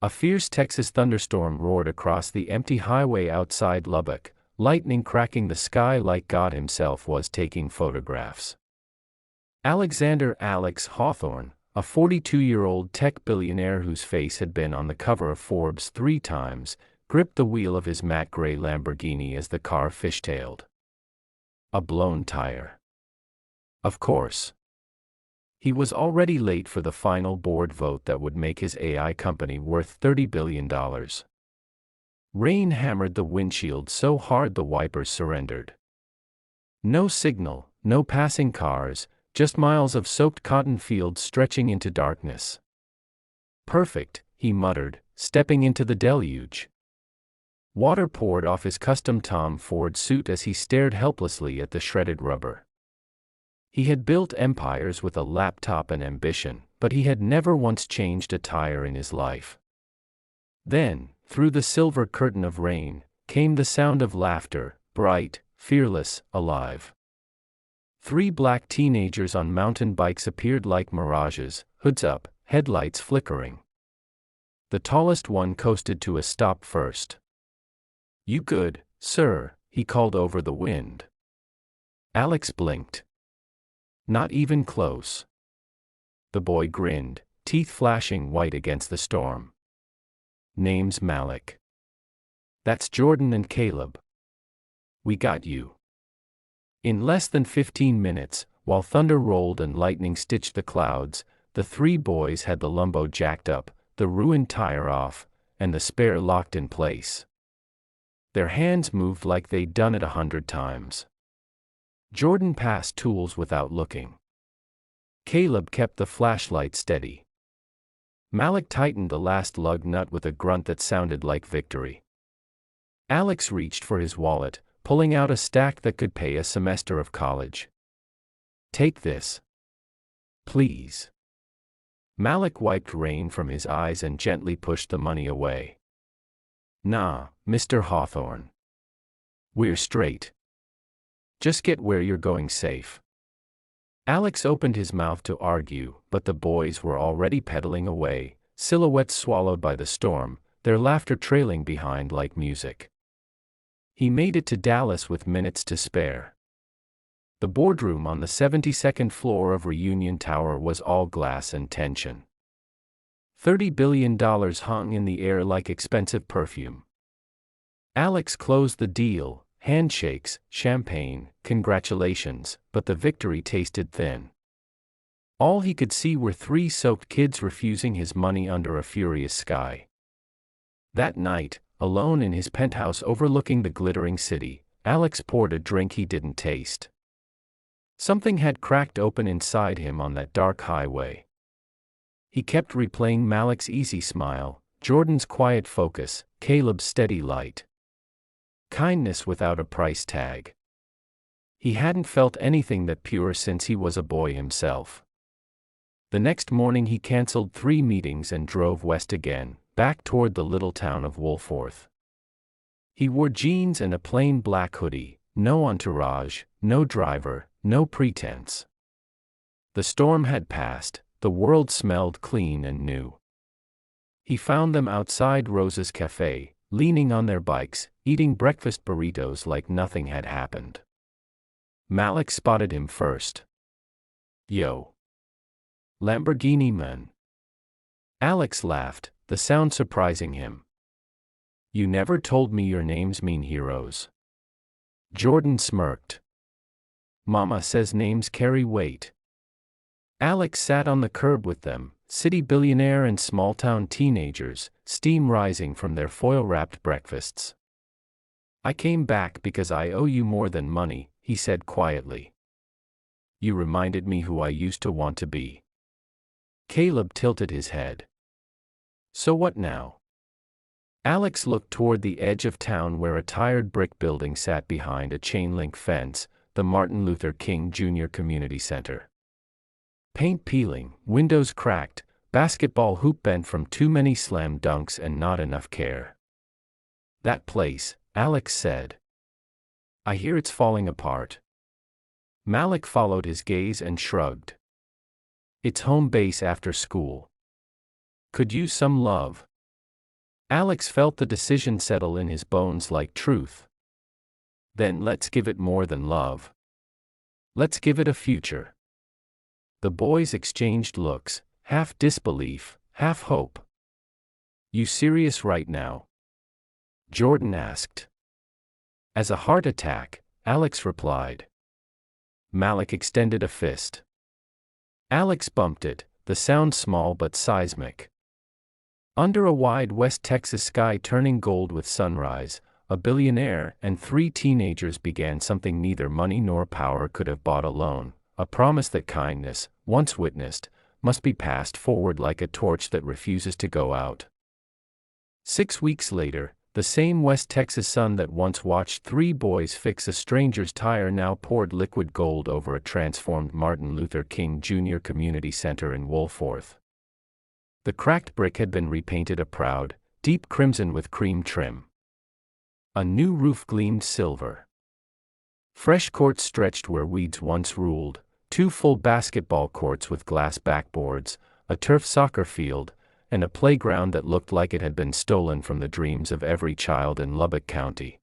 A fierce Texas thunderstorm roared across the empty highway outside Lubbock, lightning cracking the sky like God himself was taking photographs. Alexander "Alex" Hawthorne, a 42-year-old tech billionaire whose face had been on the cover of Forbes 3 times, gripped the wheel of his matte gray Lamborghini as the car fishtailed. A blown tire. Of course. He was already late for the final board vote that would make his AI company worth $30 billion. Rain hammered the windshield so hard the wipers surrendered. No signal, no passing cars, just miles of soaked cotton fields stretching into darkness. Perfect, he muttered, stepping into the deluge. Water poured off his custom Tom Ford suit as he stared helplessly at the shredded rubber. He had built empires with a laptop and ambition, but he had never once changed a tire in his life. Then, through the silver curtain of rain, came the sound of laughter, bright, fearless, alive. 3 black teenagers on mountain bikes appeared like mirages, hoods up, headlights flickering. The tallest one coasted to a stop first. "You good, sir?" he called over the wind. Alex blinked. Not even close. The boy grinned, teeth flashing white against the storm. "Name's Malik. That's Jordan and Caleb. We got you." In less than 15 minutes, while thunder rolled and lightning stitched the clouds, the 3 boys had the Lumbo jacked up, the ruined tire off, and the spare locked in place. Their hands moved like they'd done it 100 times. Jordan passed tools without looking. Caleb kept the flashlight steady. Malik tightened the last lug nut with a grunt that sounded like victory. Alex reached for his wallet, pulling out a stack that could pay a semester of college. "Take this. Please." Malik wiped rain from his eyes and gently pushed the money away. "Nah, Mr. Hawthorne. We're straight. Just get where you're going safe." Alex opened his mouth to argue, but the boys were already pedaling away, silhouettes swallowed by the storm, their laughter trailing behind like music. He made it to Dallas with minutes to spare. The boardroom on the 72nd floor of Reunion Tower was all glass and tension. $30 billion hung in the air like expensive perfume. Alex closed the deal. Handshakes, champagne, congratulations, but the victory tasted thin. All he could see were 3 soaked kids refusing his money under a furious sky. That night, alone in his penthouse overlooking the glittering city, Alex poured a drink he didn't taste. Something had cracked open inside him on that dark highway. He kept replaying Malik's easy smile, Jordan's quiet focus, Caleb's steady light. Kindness without a price tag. He hadn't felt anything that pure since he was a boy himself. The next morning he canceled 3 meetings and drove west again, back toward the little town of Woolforth. He wore jeans and a plain black hoodie, no entourage, no driver, no pretense. The storm had passed, the world smelled clean and new. He found them outside Rosa's Cafe, leaning on their bikes, eating breakfast burritos like nothing had happened. Malik spotted him first. "Yo. Lamborghini man." Alex laughed, the sound surprising him. "You never told me your names mean heroes." Jordan smirked. "Mama says names carry weight." Alex sat on the curb with them, city billionaire and small-town teenagers, steam rising from their foil-wrapped breakfasts. "I came back because I owe you more than money," he said quietly. "You reminded me who I used to want to be." Caleb tilted his head. "So what now?" Alex looked toward the edge of town where a tired brick building sat behind a chain-link fence, the Martin Luther King Jr. Community Center. Paint peeling, windows cracked, basketball hoop bent from too many slam dunks and not enough care. "That place," Alex said. "I hear it's falling apart." Malik followed his gaze and shrugged. "It's home base after school. Could use some love." Alex felt the decision settle in his bones like truth. Then let's give it more than love. Let's give it a future. The boys exchanged looks, half disbelief, half hope. You serious right now? Jordan asked. As a heart attack, Alex replied. Malik extended a fist. Alex bumped it, the sound small but seismic. Under a wide West Texas sky turning gold with sunrise, a billionaire and 3 teenagers began something neither money nor power could have bought alone, a promise that kindness, once witnessed, must be passed forward like a torch that refuses to go out. 6 weeks later, the same West Texas sun that once watched 3 boys fix a stranger's tire now poured liquid gold over a transformed Martin Luther King Jr. Community Center in Woolforth. The cracked brick had been repainted a proud, deep crimson with cream trim. A new roof gleamed silver. Fresh courts stretched where weeds once ruled, 2 full basketball courts with glass backboards, a turf soccer field, and a playground that looked like it had been stolen from the dreams of every child in Lubbock County.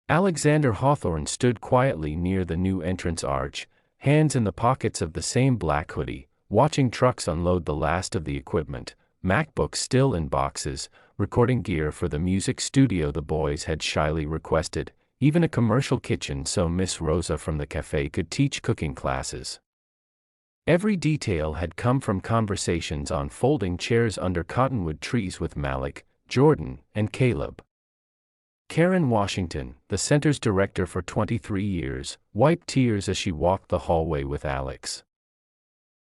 Alexander Hawthorne stood quietly near the new entrance arch, hands in the pockets of the same black hoodie, watching trucks unload the last of the equipment, MacBooks still in boxes, recording gear for the music studio the boys had shyly requested, even a commercial kitchen so Miss Rosa from the cafe could teach cooking classes. Every detail had come from conversations on folding chairs under cottonwood trees with Malik, Jordan, and Caleb. Karen Washington, the center's director for 23 years, wiped tears as she walked the hallway with Alex.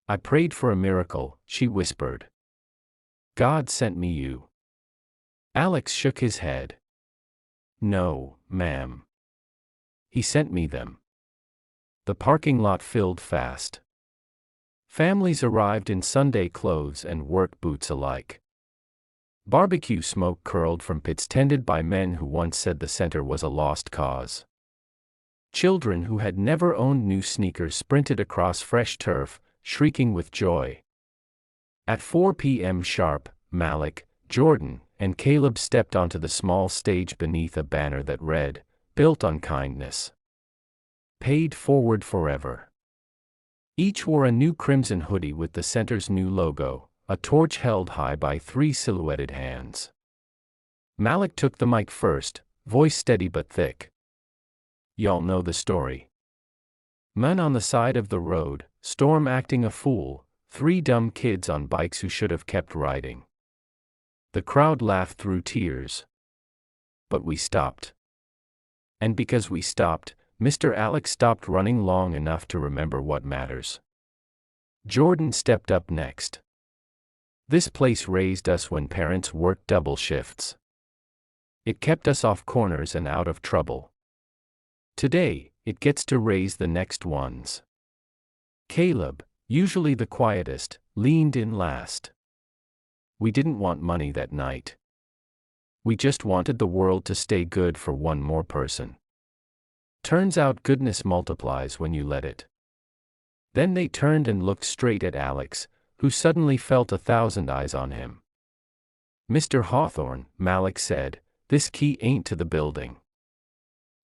I prayed for a miracle, she whispered. God sent me you. Alex shook his head. No, ma'am. He sent me them. The parking lot filled fast. Families arrived in Sunday clothes and work boots alike. Barbecue smoke curled from pits tended by men who once said the center was a lost cause. Children who had never owned new sneakers sprinted across fresh turf, shrieking with joy. At 4 p.m. sharp, Malik, Jordan, and Caleb stepped onto the small stage beneath a banner that read, "Built on kindness. Paid forward forever." Each wore a new crimson hoodie with the center's new logo, a torch held high by 3 silhouetted hands. Malik took the mic first, voice steady but thick. Y'all know the story. Men on the side of the road, storm acting a fool, 3 dumb kids on bikes who should have kept riding. The crowd laughed through tears. But we stopped. And because we stopped, Mr. Alex stopped running long enough to remember what matters. Jordan stepped up next. This place raised us when parents worked double shifts. It kept us off corners and out of trouble. Today, it gets to raise the next ones. Caleb, usually the quietest, leaned in last. We didn't want money that night. We just wanted the world to stay good for one more person. Turns out goodness multiplies when you let it. Then they turned and looked straight at Alex, who suddenly felt 1,000 eyes on him. Mr. Hawthorne, Malik said, this key ain't to the building.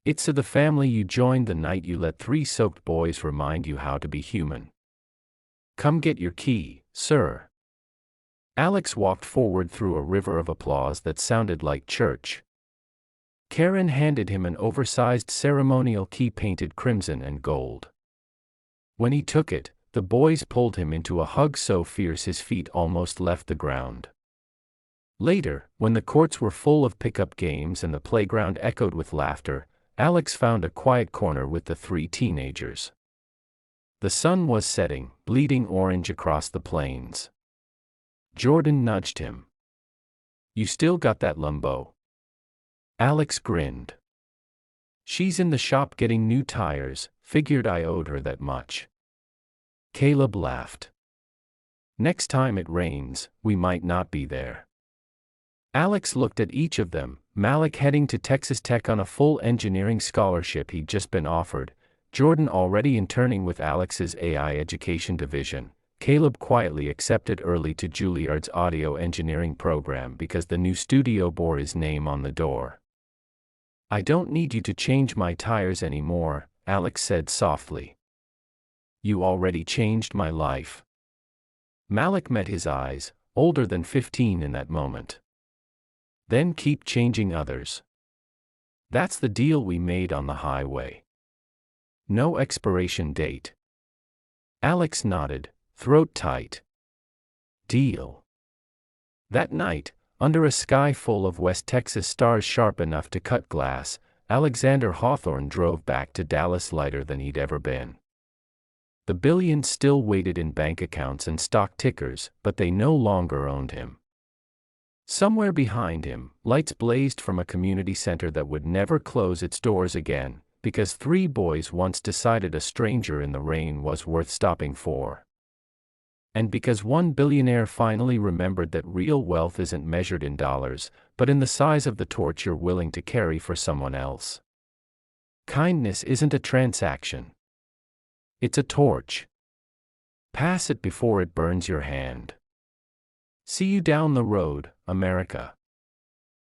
It's to the family you joined the night you let 3 soaked boys remind you how to be human. Come get your key, sir. Alex walked forward through a river of applause that sounded like church. Karen handed him an oversized ceremonial key painted crimson and gold. When he took it, the boys pulled him into a hug so fierce his feet almost left the ground. Later, when the courts were full of pickup games and the playground echoed with laughter, Alex found a quiet corner with the 3 teenagers. The sun was setting, bleeding orange across the plains. Jordan nudged him. You still got that lumbo? Alex grinned. She's in the shop getting new tires, figured I owed her that much. Caleb laughed. Next time it rains, we might not be there. Alex looked at each of them, Malik heading to Texas Tech on a full engineering scholarship he'd just been offered, Jordan already interning with Alex's AI education division, Caleb quietly accepted early to Juilliard's audio engineering program because the new studio bore his name on the door. "I don't need you to change my tires anymore," Alex said softly. "You already changed my life." Malik met his eyes, older than 15 in that moment. "Then keep changing others. That's the deal we made on the highway. No expiration date." Alex nodded, throat tight. "Deal." That night, under a sky full of West Texas stars sharp enough to cut glass, Alexander Hawthorne drove back to Dallas lighter than he'd ever been. The billions still waited in bank accounts and stock tickers, but they no longer owned him. Somewhere behind him, lights blazed from a community center that would never close its doors again, because 3 boys once decided a stranger in the rain was worth stopping for. And because one billionaire finally remembered that real wealth isn't measured in dollars, but in the size of the torch you're willing to carry for someone else. Kindness isn't a transaction. It's a torch. Pass it before it burns your hand. See you down the road, America.